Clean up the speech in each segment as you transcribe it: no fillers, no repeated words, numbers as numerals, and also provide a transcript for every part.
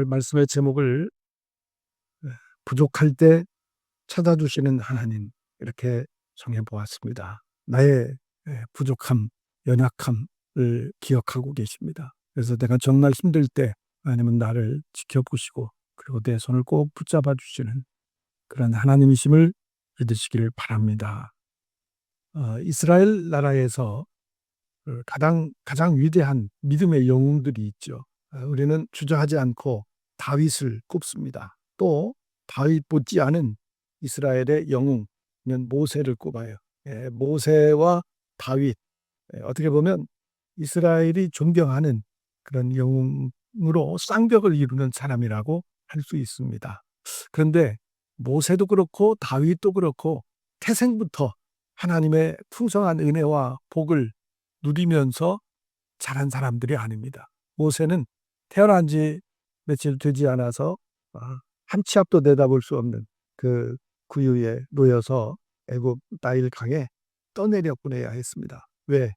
말씀의 제목을 부족할 때 찾아주시는 하나님, 이렇게 정해 보았습니다. 나의 부족함, 연약함을 기억하고 계십니다. 그래서 내가 정말 힘들 때 하나님은 나를 지켜보시고 그리고 내 손을 꼭 붙잡아 주시는 그런 하나님이심을 믿으시길 바랍니다. 이스라엘 나라에서 가장 위대한 믿음의 영웅들이 있죠. 우리는 주저하지 않고 다윗을 꼽습니다. 또 다윗 못지않은 이스라엘의 영웅은 모세를 꼽아요. 모세와 다윗, 어떻게 보면 이스라엘이 존경하는 그런 영웅으로 쌍벽을 이루는 사람이라고 할 수 있습니다. 그런데 모세도 그렇고 다윗도 그렇고 태생부터 하나님의 풍성한 은혜와 복을 누리면서 자란 사람들이 아닙니다. 모세는 태어난 지 며칠 되지 않아서 한 치 앞도 내다볼 수 없는 그 구유에 놓여서 애굽 나일 강에 떠내려 보내야 했습니다. 왜?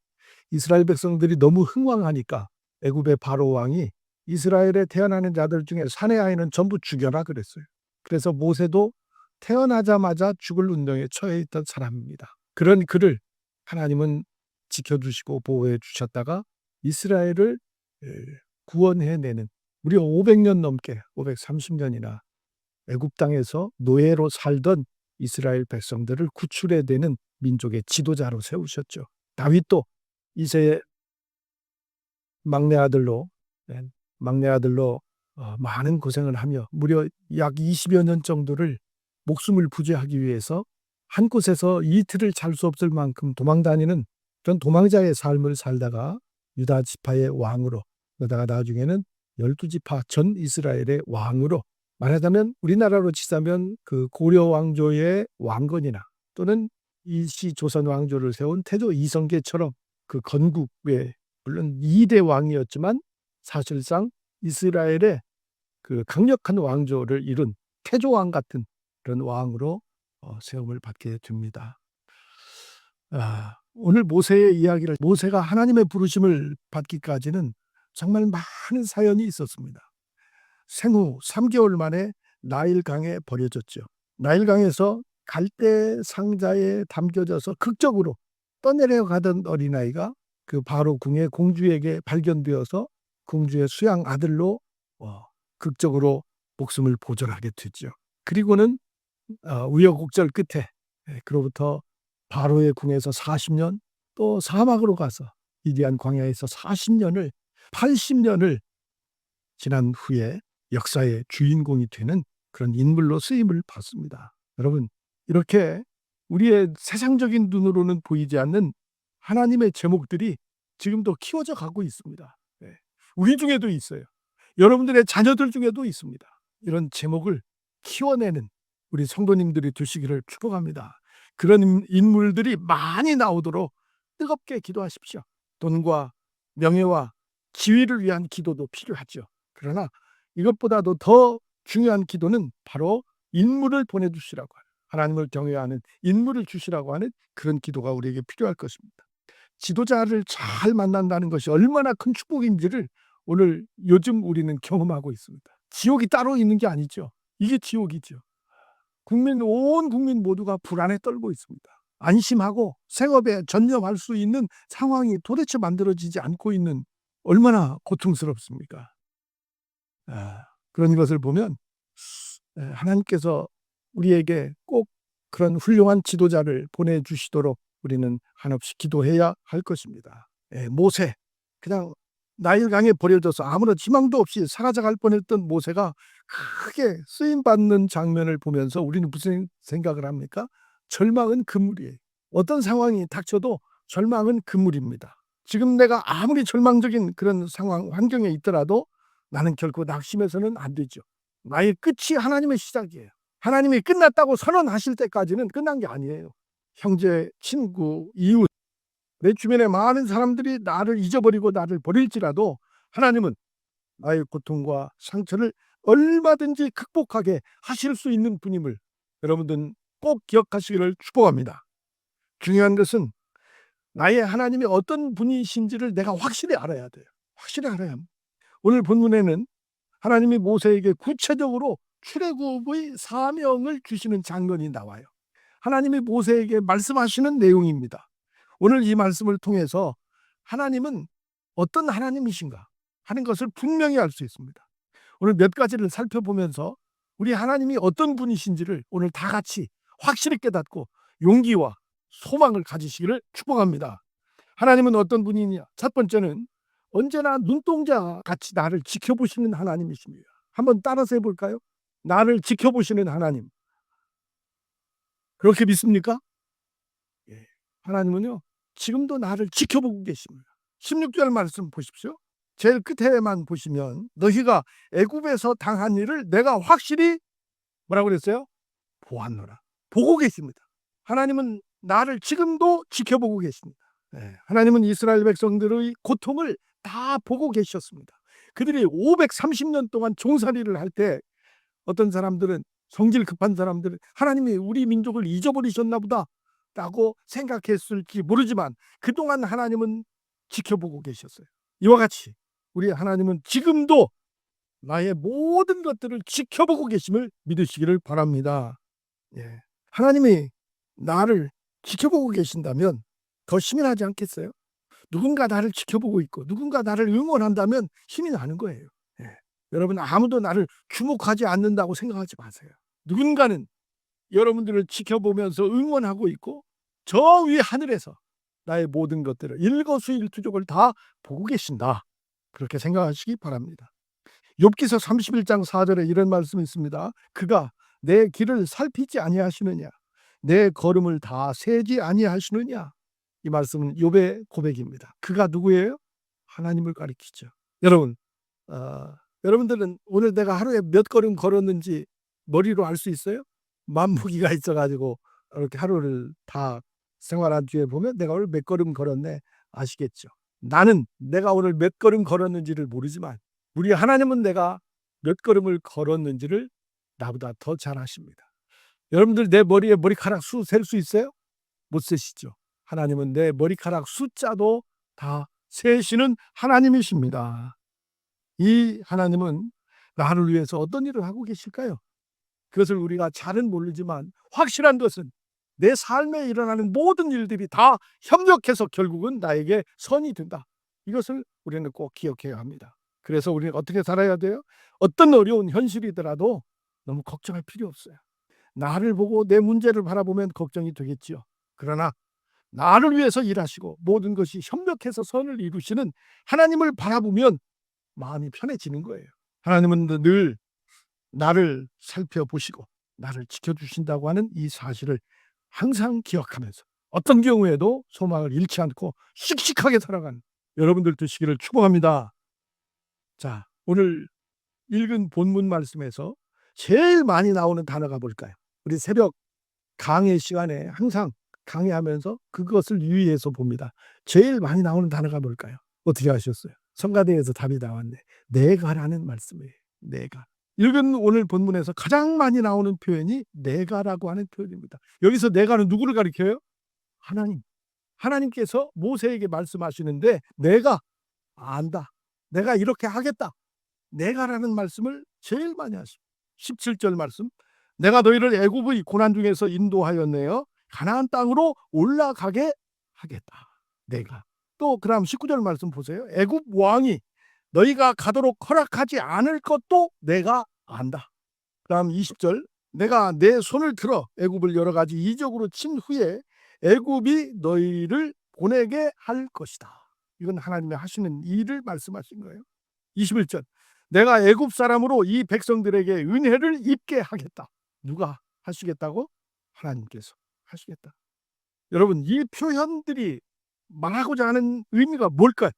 이스라엘 백성들이 너무 흥왕하니까 애굽의 바로 왕이 이스라엘에 태어나는 자들 중에 사내 아이는 전부 죽여라 그랬어요. 그래서 모세도 태어나자마자 죽을 운명에 처해 있던 사람입니다. 그런 그를 하나님은 지켜주시고 보호해 주셨다가 이스라엘을 구원해내는, 무려 500년 넘게 530년이나 애굽 땅에서 노예로 살던 이스라엘 백성들을 구출해내는 민족의 지도자로 세우셨죠. 다윗도 이새의 막내 아들로 많은 고생을 하며 무려 약 20여 년 정도를 목숨을 부지하기 위해서 한 곳에서 이틀을 잘 수 없을 만큼 도망다니는 그런 도망자의 삶을 살다가 유다 지파의 왕으로, 그러다가 나중에는 12지파 전 이스라엘의 왕으로, 말하자면 우리나라로 치자면 그 고려 왕조의 왕건이나 또는 일시 조선 왕조를 세운 태조 이성계처럼 그 건국의, 물론 2대 왕이었지만 사실상 이스라엘의 그 강력한 왕조를 이룬 태조왕 같은 그런 왕으로 세움을 받게 됩니다. 오늘 모세의 이야기를, 모세가 하나님의 부르심을 받기까지는 정말 많은 사연이 있었습니다. 생후 3개월 만에 나일강에 버려졌죠. 나일강에서 갈대 상자에 담겨져서 극적으로 떠내려가던 어린아이가 그 바로 궁의 공주에게 발견되어서 공주의 수양 아들로 극적으로 목숨을 보존하게 됐죠. 그리고는 우여곡절 끝에 그로부터 바로의 궁에서 40년, 또 사막으로 가서 미디안 광야에서 80년을 지난 후에 역사의 주인공이 되는 그런 인물로 쓰임을 받습니다. 여러분, 이렇게 우리의 세상적인 눈으로는 보이지 않는 하나님의 제목들이 지금도 키워져 가고 있습니다. 우리 중에도 있어요. 여러분들의 자녀들 중에도 있습니다. 이런 제목을 키워내는 우리 성도님들이 되시기를 축복합니다. 그런 인물들이 많이 나오도록 뜨겁게 기도하십시오. 돈과 명예와 지위를 위한 기도도 필요하죠. 그러나 이것보다도 더 중요한 기도는 바로 인물을 보내주시라고 하는, 하나님을 경외하는 인물을 주시라고 하는 그런 기도가 우리에게 필요할 것입니다. 지도자를 잘 만난다는 것이 얼마나 큰 축복인지를 오늘 요즘 우리는 경험하고 있습니다. 지옥이 따로 있는 게 아니죠. 이게 지옥이죠. 온 국민 모두가 불안에 떨고 있습니다. 안심하고 생업에 전념할 수 있는 상황이 도대체 만들어지지 않고 있는, 얼마나 고통스럽습니까? 그런 것을 보면 하나님께서 우리에게 꼭 그런 훌륭한 지도자를 보내주시도록 우리는 한없이 기도해야 할 것입니다. 모세, 그냥 나일강에 버려져서 아무런 희망도 없이 사라져갈 뻔했던 모세가 크게 쓰임받는 장면을 보면서 우리는 무슨 생각을 합니까? 절망은 금물이에요. 어떤 상황이 닥쳐도 절망은 금물입니다. 지금 내가 아무리 절망적인 그런 상황, 환경에 있더라도 나는 결코 낙심해서는 안 되죠. 나의 끝이 하나님의 시작이에요. 하나님이 끝났다고 선언하실 때까지는 끝난 게 아니에요. 형제, 친구, 이웃, 내 주변에 많은 사람들이 나를 잊어버리고 나를 버릴지라도 하나님은 나의 고통과 상처를 얼마든지 극복하게 하실 수 있는 분임을 여러분들은 꼭 기억하시기를 축복합니다. 중요한 것은 나의 하나님이 어떤 분이신지를 내가 확실히 알아야 돼요. 확실히 알아야 합니다. 오늘 본문에는 하나님이 모세에게 구체적으로 출애굽의 사명을 주시는 장면이 나와요. 하나님이 모세에게 말씀하시는 내용입니다. 오늘 이 말씀을 통해서 하나님은 어떤 하나님이신가 하는 것을 분명히 알 수 있습니다. 오늘 몇 가지를 살펴보면서 우리 하나님이 어떤 분이신지를 오늘 다 같이 확실히 깨닫고 용기와 소망을 가지시기를 축복합니다. 하나님은 어떤 분이냐? 첫 번째는 언제나 눈동자 같이 나를 지켜보시는 하나님이십니다. 한번 따라서 해볼까요? 나를 지켜보시는 하나님. 그렇게 믿습니까? 예. 하나님은요, 지금도 나를 지켜보고 계십니다. 16절 말씀 보십시오. 제일 끝에만 보시면 너희가 애굽에서 당한 일을 내가 확실히 뭐라고 그랬어요? 보았노라. 보고 계십니다. 하나님은 나를 지금도 지켜보고 계십니다. 네. 하나님은 이스라엘 백성들의 고통을 다 보고 계셨습니다. 그들이 530년 동안 종살이를 할 때 어떤 사람들은, 성질 급한 사람들은 하나님이 우리 민족을 잊어버리셨나 보다 라고 생각했을지 모르지만 그동안 하나님은 지켜보고 계셨어요. 이와 같이 우리 하나님은 지금도 나의 모든 것들을 지켜보고 계심을 믿으시기를 바랍니다. 예. 하나님이 나를 지켜보고 계신다면 더 힘이 나지 않겠어요? 누군가 나를 지켜보고 있고 누군가 나를 응원한다면 힘이 나는 거예요. 예. 여러분, 아무도 나를 주목하지 않는다고 생각하지 마세요. 누군가는 여러분들을 지켜보면서 응원하고 있고 저 위 하늘에서 나의 모든 것들을 일거수일투족을 다 보고 계신다. 그렇게 생각하시기 바랍니다. 욥기서 31장 4절에 이런 말씀이 있습니다. 그가 내 길을 살피지 아니하시느냐, 내 걸음을 다 세지 아니하시느냐. 이 말씀은 욥의 고백입니다. 그가 누구예요? 하나님을 가리키죠. 여러분, 여러분들은 오늘 내가 하루에 몇 걸음 걸었는지 머리로 알 수 있어요? 만보기가 있어가지고 이렇게 하루를 다 생활한 뒤에 보면 내가 오늘 몇 걸음 걸었네 아시겠죠? 나는 내가 오늘 몇 걸음 걸었는지를 모르지만 우리 하나님은 내가 몇 걸음을 걸었는지를 나보다 더 잘 아십니다. 여러분들 내 머리에 머리카락 수 셀 수 있어요? 못 세시죠. 하나님은 내 머리카락 숫자도 다 세시는 하나님이십니다. 이 하나님은 나를 위해서 어떤 일을 하고 계실까요? 그것을 우리가 잘은 모르지만 확실한 것은 내 삶에 일어나는 모든 일들이 다 협력해서 결국은 나에게 선이 된다. 이것을 우리는 꼭 기억해야 합니다. 그래서 우리는 어떻게 살아야 돼요? 어떤 어려운 현실이더라도 너무 걱정할 필요 없어요. 나를 보고 내 문제를 바라보면 걱정이 되겠지요. 그러나 나를 위해서 일하시고 모든 것이 협력해서 선을 이루시는 하나님을 바라보면 마음이 편해지는 거예요. 하나님은 늘 나를 살펴보시고 나를 지켜주신다고 하는 이 사실을 항상 기억하면서 어떤 경우에도 소망을 잃지 않고 씩씩하게 살아가는 여러분들 되시기를 축복합니다. 자, 오늘 읽은 본문 말씀에서 제일 많이 나오는 단어가 뭘까요? 우리 새벽 강의 시간에 항상 강의하면서 그것을 유의해서 봅니다. 제일 많이 나오는 단어가 뭘까요? 어떻게 하셨어요? 성가대에서 답이 나왔네. 내가라는 말씀이에요. 내가. 읽은 오늘 본문에서 가장 많이 나오는 표현이 내가라고 하는 표현입니다. 여기서 내가는 누구를 가리켜요? 하나님. 하나님께서 모세에게 말씀하시는데 내가 안다. 내가 이렇게 하겠다. 내가라는 말씀을 제일 많이 하십니다. 17절 말씀. 내가 너희를 애굽의 고난 중에서 인도하였네요. 가나안 땅으로 올라가게 하겠다. 내가. 또 그다음 19절 말씀 보세요. 애굽 왕이 너희가 가도록 허락하지 않을 것도 내가 안다. 그다음 20절. 내가 내 손을 들어 애굽을 여러 가지 이적으로 친 후에 애굽이 너희를 보내게 할 것이다. 이건 하나님이 하시는 일을 말씀하신 거예요. 21절. 내가 애굽 사람으로 이 백성들에게 은혜를 입게 하겠다. 누가 하시겠다고? 하나님께서 하시겠다. 여러분, 이 표현들이 말하고자 하는 의미가 뭘까요?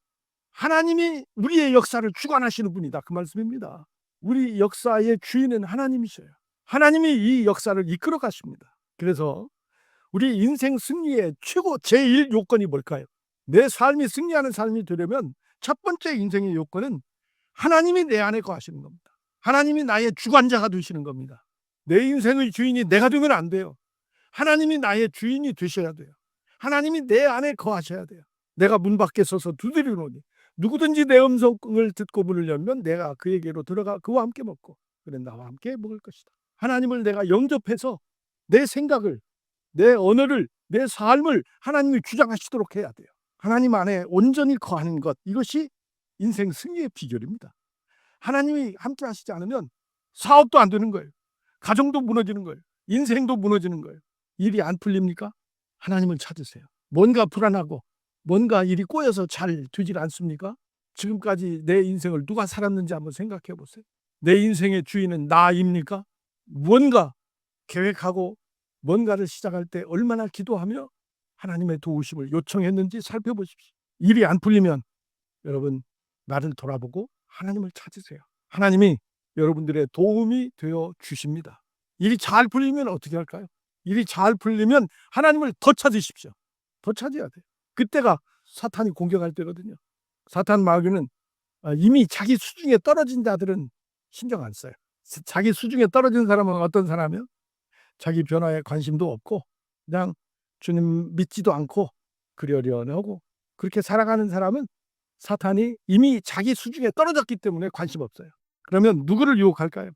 하나님이 우리의 역사를 주관하시는 분이다. 그 말씀입니다. 우리 역사의 주인은 하나님이셔요. 하나님이 이 역사를 이끌어 가십니다. 그래서 우리 인생 승리의 최고 제1 요건이 뭘까요? 내 삶이 승리하는 삶이 되려면 첫 번째 인생의 요건은 하나님이 내 안에 거하시는 겁니다. 하나님이 나의 주관자가 되시는 겁니다. 내 인생의 주인이 내가 되면 안 돼요. 하나님이 나의 주인이 되셔야 돼요. 하나님이 내 안에 거하셔야 돼요. 내가 문 밖에 서서 두드리노니 누구든지 내 음성을 듣고 문을 열면 내가 그에게로 들어가 그와 함께 먹고 그는 나와 함께 먹을 것이다. 하나님을 내가 영접해서 내 생각을, 내 언어를, 내 삶을 하나님이 주장하시도록 해야 돼요. 하나님 안에 온전히 거하는 것, 이것이 인생 승리의 비결입니다. 하나님이 함께 하시지 않으면 사업도 안 되는 거예요. 가정도 무너지는 거예요. 인생도 무너지는 거예요. 일이 안 풀립니까? 하나님을 찾으세요. 뭔가 불안하고 뭔가 일이 꼬여서 잘 되질 않습니까? 지금까지 내 인생을 누가 살았는지 한번 생각해 보세요. 내 인생의 주인은 나입니까? 뭔가 계획하고 뭔가를 시작할 때 얼마나 기도하며 하나님의 도우심을 요청했는지 살펴보십시오. 일이 안 풀리면 여러분 나를 돌아보고 하나님을 찾으세요. 하나님이 여러분들의 도움이 되어 주십니다. 일이 잘 풀리면 어떻게 할까요? 일이 잘 풀리면 하나님을 더 찾으십시오. 더 찾아야 돼요. 그때가 사탄이 공격할 때거든요. 사탄 마귀는 이미 자기 수중에 떨어진 자들은 신경 안 써요. 자기 수중에 떨어진 사람은 어떤 사람이요? 자기 변화에 관심도 없고 그냥 주님 믿지도 않고 그러려고 그렇게 살아가는 사람은 사탄이 이미 자기 수중에 떨어졌기 때문에 관심 없어요. 그러면 누구를 유혹할까요?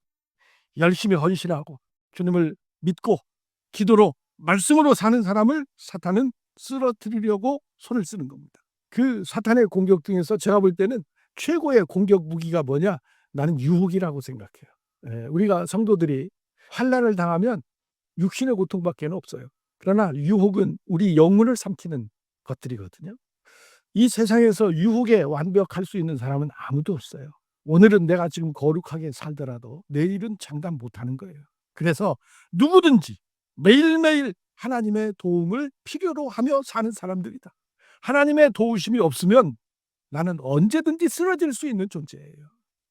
열심히 헌신하고 주님을 믿고 기도로 말씀으로 사는 사람을 사탄은 쓰러뜨리려고 손을 쓰는 겁니다. 그 사탄의 공격 중에서 제가 볼 때는 최고의 공격 무기가 뭐냐? 나는 유혹이라고 생각해요. 우리가 성도들이 환난을 당하면 육신의 고통밖에 없어요. 그러나 유혹은 우리 영혼을 삼키는 것들이거든요. 이 세상에서 유혹에 완벽할 수 있는 사람은 아무도 없어요. 오늘은 내가 지금 거룩하게 살더라도 내일은 장담 못하는 거예요. 그래서 누구든지 매일매일 하나님의 도움을 필요로 하며 사는 사람들이다. 하나님의 도우심이 없으면 나는 언제든지 쓰러질 수 있는 존재예요.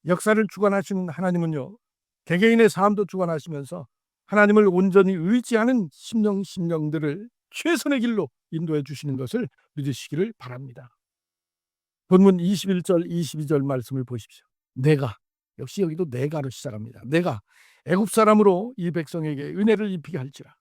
역사를 주관하시는 하나님은요, 개개인의 삶도 주관하시면서 하나님을 온전히 의지하는 심령들을 최선의 길로 인도해 주시는 것을 믿으시기를 바랍니다. 본문 21절 22절 말씀을 보십시오. 내가, 역시 여기도 내가로 시작합니다. 내가 애굽 사람으로 이 백성에게 은혜를 입히게 할지라.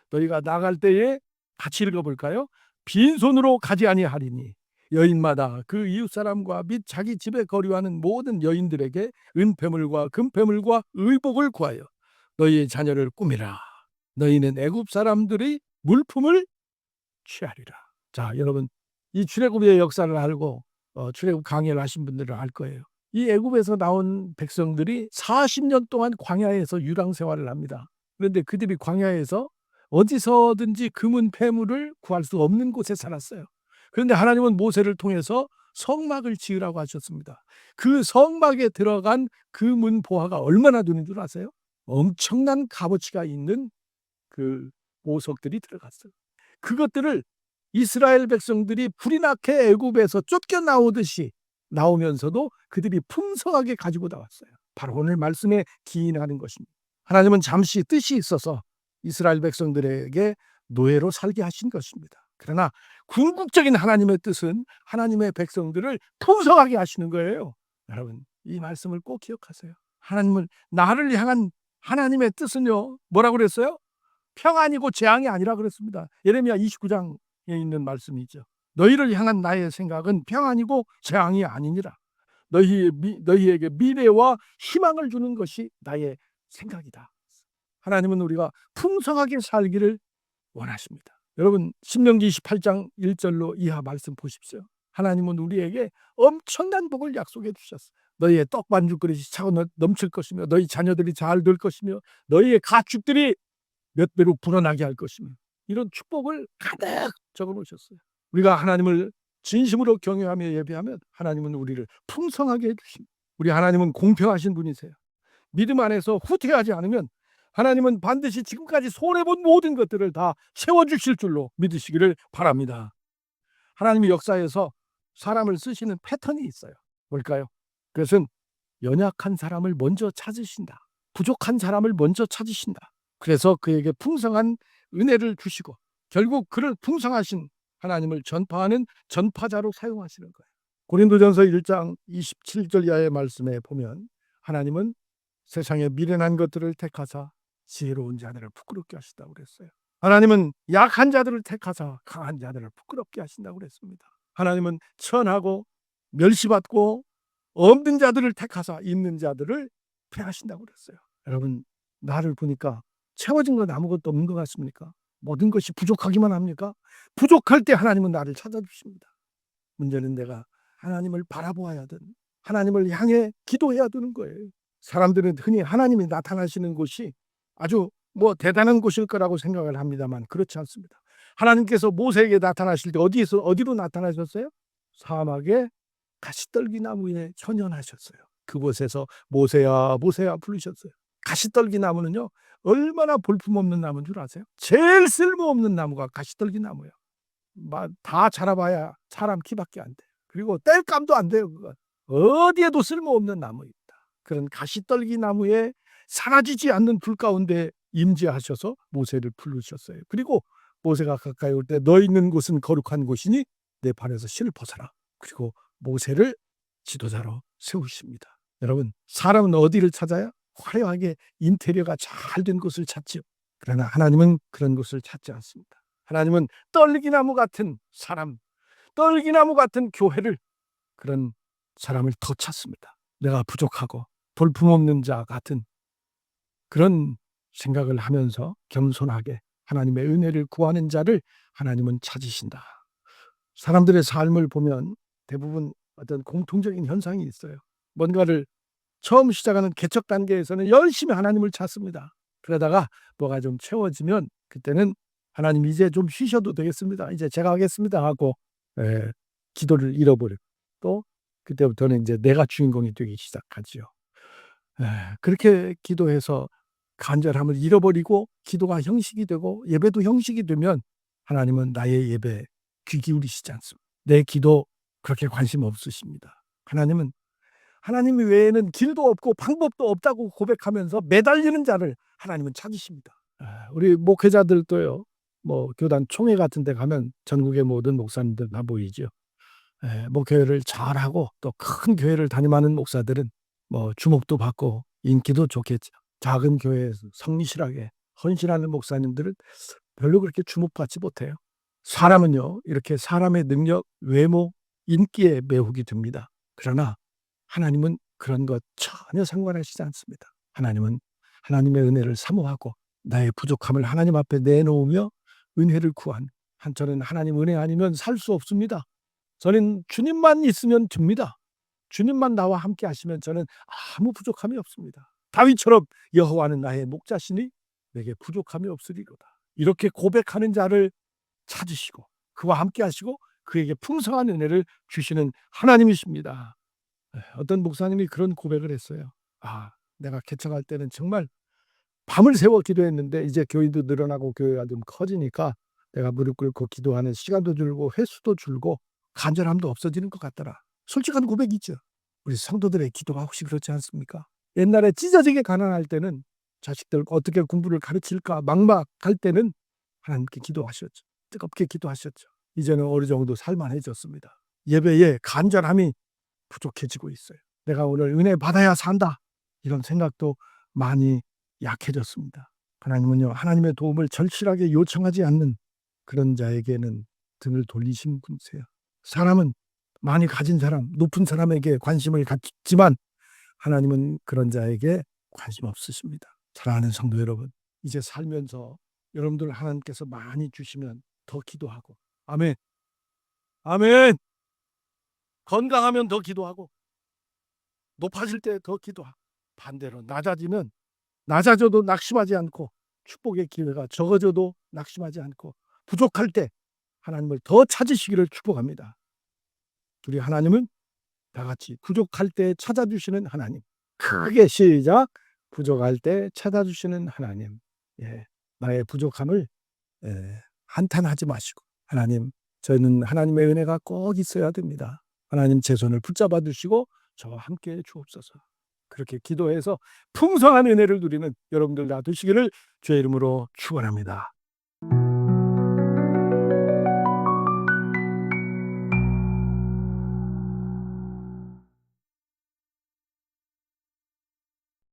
너희가 나갈 때에 같이 읽어볼까요? 빈손으로 가지 아니하리니 여인마다 그 이웃 사람과 및 자기 집에 거류하는 모든 여인들에게 은폐물과 금폐물과 의복을 구하여 너희의 자녀를 꾸미라. 너희는 애굽 사람들의 물품을 취하리라. 자, 여러분, 이 출애굽의 역사를 알고 출애굽 강해를 하신 분들은 알 거예요. 이 애굽에서 나온 백성들이 40년 동안 광야에서 유랑 생활을 합니다. 그런데 그들이 광야에서 어디서든지 금은 폐물을 구할 수 없는 곳에 살았어요. 그런데 하나님은 모세를 통해서 성막을 지으라고 하셨습니다. 그 성막에 들어간 금은 보화가 얼마나 되는 줄 아세요? 엄청난 값어치가 있는 그 보석들이 들어갔어요. 그것들을 이스라엘 백성들이 불이 나게 애굽에서 쫓겨나오듯이 나오면서도 그들이 풍성하게 가지고 나왔어요. 바로 오늘 말씀에 기인하는 것입니다. 하나님은 잠시 뜻이 있어서 이스라엘 백성들에게 노예로 살게 하신 것입니다. 그러나 궁극적인 하나님의 뜻은 하나님의 백성들을 풍성하게 하시는 거예요. 여러분, 이 말씀을 꼭 기억하세요. 하나님은 나를 향한 하나님의 뜻은요, 뭐라고 그랬어요? 평안이고 재앙이 아니라 그랬습니다. 예레미야 29장에 있는 말씀이죠. 너희를 향한 나의 생각은 평안이고 재앙이 아니니라. 너희에게 미래와 희망을 주는 것이 나의 생각이다. 하나님은 우리가 풍성하게 살기를 원하십니다. 여러분, 신명기 28장 1절로 이하 말씀 보십시오. 하나님은 우리에게 엄청난 복을 약속해 주셨어요. 너희의 떡 반죽 그릇이 차고 넘칠 것이며 너희 자녀들이 잘 될 것이며 너희의 가축들이 몇 배로 불어나게 할 것이며 이런 축복을 가득 적어 놓으셨어요. 우리가 하나님을 진심으로 경외하며 예배하면 하나님은 우리를 풍성하게 해주십니다. 우리 하나님은 공평하신 분이세요. 믿음 안에서 후퇴하지 않으면 하나님은 반드시 지금까지 손해본 모든 것들을 다 채워주실 줄로 믿으시기를 바랍니다. 하나님의 역사에서 사람을 쓰시는 패턴이 있어요. 뭘까요? 그것은 연약한 사람을 먼저 찾으신다. 부족한 사람을 먼저 찾으신다. 그래서 그에게 풍성한 은혜를 주시고 결국 그를 풍성하신 하나님을 전파하는 전파자로 사용하시는 거예요. 고린도전서 1장 27절 이하의 말씀에 보면 하나님은 세상의 미련한 것들을 택하사 지혜로운 자들을 부끄럽게 하신다고 그랬어요. 하나님은 약한 자들을 택하사 강한 자들을 부끄럽게 하신다고 그랬습니다. 하나님은 천하고 멸시받고 없는 자들을 택하사 있는 자들을 패하신다고 그랬어요. 여러분, 나를 보니까 채워진 건 아무것도 없는 것 같습니까? 모든 것이 부족하기만 합니까? 부족할 때 하나님은 나를 찾아주십니다. 문제는 내가 하나님을 바라보아야 되는, 하나님을 향해 기도해야 되는 거예요. 사람들은 흔히 하나님이 나타나시는 곳이 아주 대단한 곳일 거라고 생각을 합니다만 그렇지 않습니다. 하나님께서 모세에게 나타나실 때 어디로 나타나셨어요? 사막에 가시떨기 나무에 현현하셨어요. 그곳에서 모세야 모세야 부르셨어요. 가시떨기 나무는요, 얼마나 볼품없는 나무인 줄 아세요? 제일 쓸모없는 나무가 가시떨기 나무예요. 다 자라봐야 사람 키밖에 안 돼요. 그리고 뗄감도 안 돼요. 그건 어디에도 쓸모없는 나무입니다. 그런 가시떨기 나무에 사라지지 않는 불 가운데 임재하셔서 모세를 부르셨어요. 그리고 모세가 가까이 올 때 너 있는 곳은 거룩한 곳이니 내 발에서 실을 벗어라. 그리고 모세를 지도자로 세우십니다. 여러분, 사람은 어디를 찾아요? 화려하게 인테리어가 잘 된 곳을 찾죠. 그러나 하나님은 그런 곳을 찾지 않습니다. 하나님은 떨기나무 같은 사람, 떨기나무 같은 교회를, 그런 사람을 더 찾습니다. 내가 부족하고 볼품없는 자 같은 그런 생각을 하면서 겸손하게 하나님의 은혜를 구하는 자를 하나님은 찾으신다. 사람들의 삶을 보면 대부분 어떤 공통적인 현상이 있어요. 뭔가를 처음 시작하는 개척 단계에서는 열심히 하나님을 찾습니다. 그러다가 뭐가 좀 채워지면 그때는 하나님 이제 좀 쉬셔도 되겠습니다. 이제 제가 하겠습니다 하고 기도를 잃어버리고 또 그때부터는 이제 내가 주인공이 되기 시작하지요. 그렇게 기도해서 간절함을 잃어버리고 기도가 형식이 되고 예배도 형식이 되면 하나님은 나의 예배에 귀 기울이시지 않습니다. 내 기도 그렇게 관심 없으십니다. 하나님 외에는 길도 없고 방법도 없다고 고백하면서 매달리는 자를 하나님은 찾으십니다. 우리 목회자들도요, 교단 총회 같은 데 가면 전국의 모든 목사님들 다 보이죠. 목회를 잘하고 또 큰 교회를 담임하는 목사들은 주목도 받고 인기도 좋겠죠. 작은 교회에서 성실하게 헌신하는 목사님들은 별로 그렇게 주목받지 못해요. 사람은요, 이렇게 사람의 능력, 외모, 인기에 매혹이 됩니다. 그러나 하나님은 그런 것 전혀 상관하시지 않습니다. 하나님은 하나님의 은혜를 사모하고 나의 부족함을 하나님 앞에 내놓으며 은혜를 구한, 저는 하나님 은혜 아니면 살 수 없습니다. 저는 주님만 있으면 됩니다. 주님만 나와 함께 하시면 저는 아무 부족함이 없습니다. 다윗처럼 여호와는 나의 목자시니 내게 부족함이 없으리로다. 이렇게 고백하는 자를 찾으시고 그와 함께 하시고 그에게 풍성한 은혜를 주시는 하나님이십니다. 어떤 목사님이 그런 고백을 했어요. 내가 개척할 때는 정말 밤을 새워 기도했는데 이제 교인도 늘어나고 교회가 좀 커지니까 내가 무릎 꿇고 기도하는 시간도 줄고 횟수도 줄고 간절함도 없어지는 것 같더라. 솔직한 고백이죠. 우리 성도들의 기도가 혹시 그렇지 않습니까? 옛날에 찢어지게 가난할 때는 자식들 어떻게 공부를 가르칠까 막막할 때는 하나님께 기도하셨죠. 뜨겁게 기도하셨죠. 이제는 어느 정도 살만해졌습니다. 예배에 간절함이 부족해지고 있어요. 내가 오늘 은혜 받아야 산다, 이런 생각도 많이 약해졌습니다. 하나님은요, 하나님의 도움을 절실하게 요청하지 않는 그런 자에게는 등을 돌리신 분이세요. 사람은 많이 가진 사람, 높은 사람에게 관심을 갖지만 하나님은 그런 자에게 관심 없으십니다. 사랑하는 성도 여러분, 이제 살면서 여러분들 하나님께서 많이 주시면 더 기도하고, 아멘, 아멘. 건강하면 더 기도하고, 높아질 때 더 기도하고, 반대로 낮아져도 낙심하지 않고, 축복의 기회가 적어져도 낙심하지 않고, 부족할 때 하나님을 더 찾으시기를 축복합니다. 우리 하나님은 다 같이 부족할 때 찾아주시는 하나님. 크게 시작. 부족할 때 찾아주시는 하나님. 나의 부족함을 한탄하지 마시고, 하나님, 저는 하나님의 은혜가 꼭 있어야 됩니다. 하나님 제 손을 붙잡아 주시고 저와 함께 주옵소서. 그렇게 기도해서 풍성한 은혜를 누리는 여러분들 다 되시기를 주의 이름으로 축원합니다.